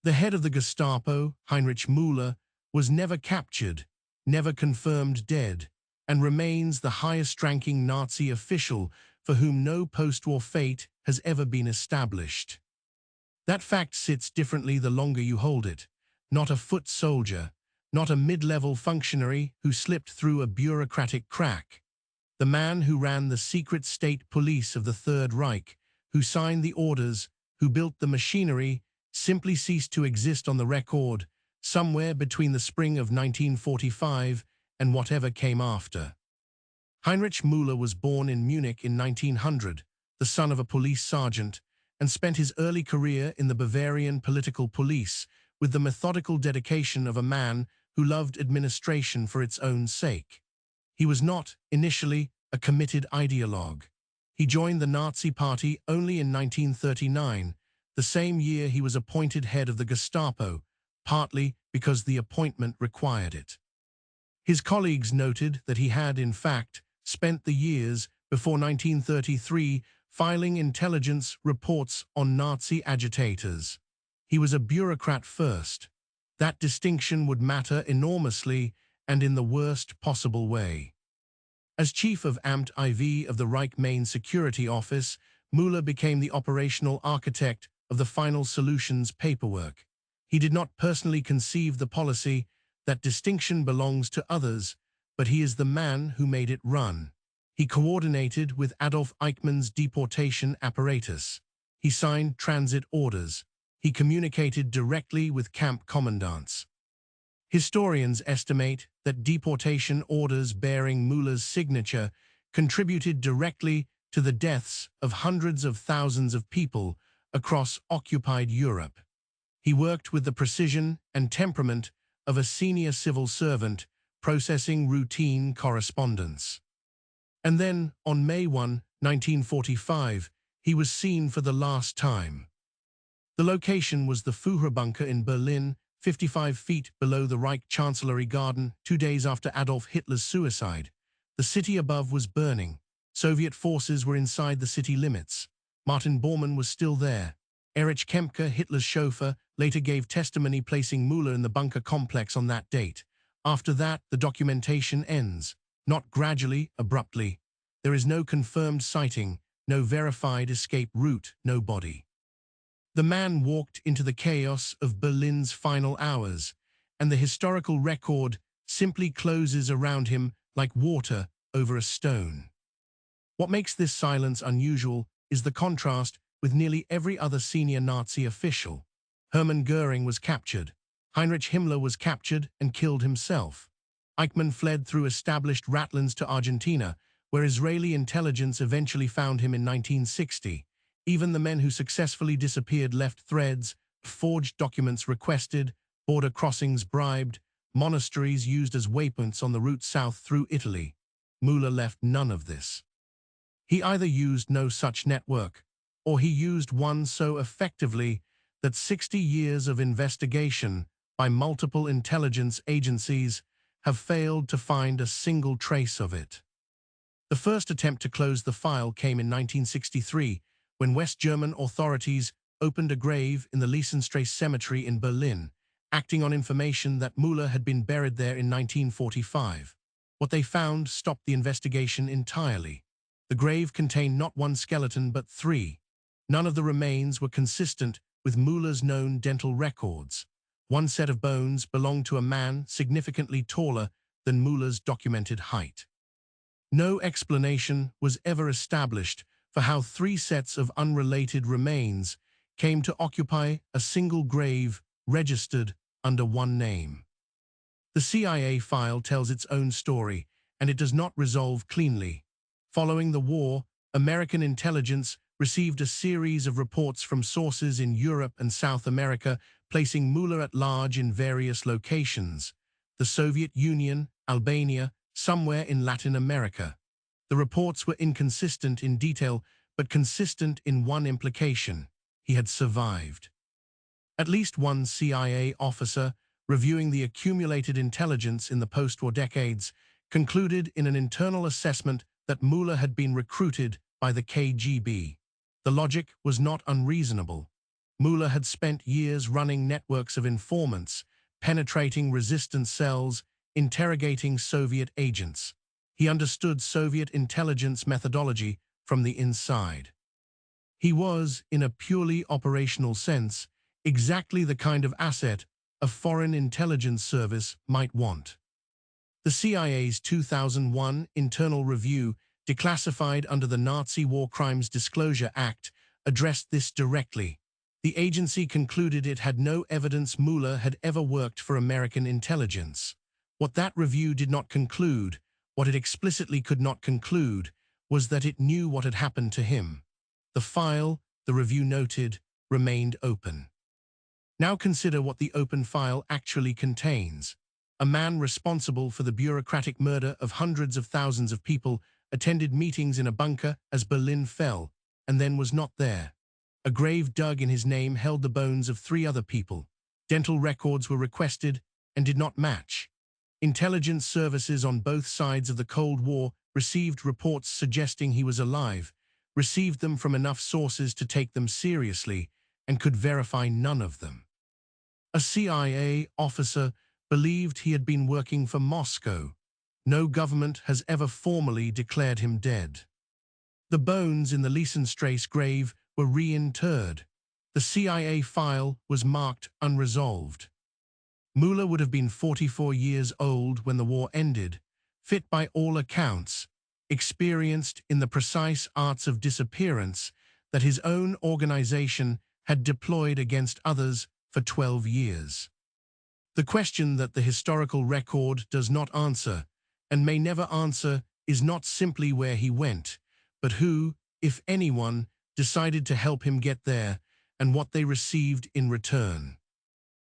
The head of the Gestapo, Heinrich Müller, was never captured, never confirmed dead, and remains the highest-ranking Nazi official for whom no post-war fate has ever been established. That fact sits differently the longer you hold it. Not a foot soldier, not a mid-level functionary who slipped through a bureaucratic crack. The man who ran the secret state police of the Third Reich, who signed the orders, who built the machinery, simply ceased to exist on the record somewhere between the spring of 1945 and whatever came after. Heinrich Müller was born in Munich in 1900, the son of a police sergeant, and spent his early career in the Bavarian political police with the methodical dedication of a man who loved administration for its own sake. He was not, initially, a committed ideologue. He joined the Nazi Party only in 1939, the same year he was appointed head of the Gestapo, partly because the appointment required it. His colleagues noted that he had, in fact, spent the years before 1933 filing intelligence reports on Nazi agitators. He was a bureaucrat first. That distinction would matter enormously and in the worst possible way. As chief of Amt IV of the Reich Main Security Office, Müller became the operational architect of the final solutions paperwork. He did not personally conceive the policy. That distinction belongs to others, but he is the man who made it run. He coordinated with Adolf Eichmann's deportation apparatus. He signed transit orders. He communicated directly with camp commandants. Historians estimate that deportation orders bearing Müller's signature contributed directly to the deaths of hundreds of thousands of people across occupied Europe. He worked with the precision and temperament of a senior civil servant processing routine correspondence. And then, on May 1, 1945, he was seen for the last time. The location was the Führerbunker in Berlin, 55 feet below the Reich Chancellery Garden, 2 days after Adolf Hitler's suicide. The city above was burning. Soviet forces were inside the city limits. Martin Bormann was still there. Erich Kempka, Hitler's chauffeur, later gave testimony placing Müller in the bunker complex on that date. After that, the documentation ends. Not gradually, abruptly. There is no confirmed sighting, no verified escape route, no body. The man walked into the chaos of Berlin's final hours, and the historical record simply closes around him like water over a stone. What makes this silence unusual is the contrast with nearly every other senior Nazi official. Hermann Göring was captured. Heinrich Himmler was captured and killed himself. Eichmann fled through established ratlands to Argentina, where Israeli intelligence eventually found him in 1960. Even the men who successfully disappeared left threads, forged documents requested, border crossings bribed, monasteries used as waypoints on the route south through Italy. Müller left none of this. He either used no such network, or he used one so effectively that 60 years of investigation by multiple intelligence agencies have failed to find a single trace of it. The first attempt to close the file came in 1963, when West German authorities opened a grave in the Liesenstrasse cemetery in Berlin, acting on information that Müller had been buried there in 1945. What they found stopped the investigation entirely. The grave contained not one skeleton but 3. None of the remains were consistent with Müller's known dental records. One set of bones belonged to a man significantly taller than Müller's documented height. No explanation was ever established for how 3 sets of unrelated remains came to occupy a single grave registered under one name. The CIA file tells its own story, and it does not resolve cleanly. Following the war, American intelligence received a series of reports from sources in Europe and South America, placing Müller at large in various locations: the Soviet Union, Albania, somewhere in Latin America. The reports were inconsistent in detail, but consistent in one implication: he had survived. At least one CIA officer, reviewing the accumulated intelligence in the post-war decades, concluded in an internal assessment that Müller had been recruited by the KGB. The logic was not unreasonable. Müller had spent years running networks of informants, penetrating resistance cells, interrogating Soviet agents. He understood Soviet intelligence methodology from the inside. He was, in a purely operational sense, exactly the kind of asset a foreign intelligence service might want. The CIA's 2001 internal review, declassified under the Nazi War Crimes Disclosure Act, addressed this directly. The agency concluded it had no evidence Müller had ever worked for American intelligence. What that review did not conclude, what it explicitly could not conclude, was that it knew what had happened to him. The file, the review noted, remained open. Now consider what the open file actually contains. A man responsible for the bureaucratic murder of hundreds of thousands of people attended meetings in a bunker as Berlin fell, and then was not there. A grave dug in his name held the bones of 3 other people. Dental records were requested and did not match. Intelligence services on both sides of the Cold War received reports suggesting he was alive, received them from enough sources to take them seriously, and could verify none of them. A CIA officer believed he had been working for Moscow. No government has ever formally declared him dead. The bones in the Liesenstrasse grave were reinterred. The CIA file was marked unresolved. Müller would have been 44 years old when the war ended, fit by all accounts, experienced in the precise arts of disappearance that his own organization had deployed against others for 12 years. The question that the historical record does not answer, and may never answer, is not simply where he went, but who, if anyone, decided to help him get there, and what they received in return.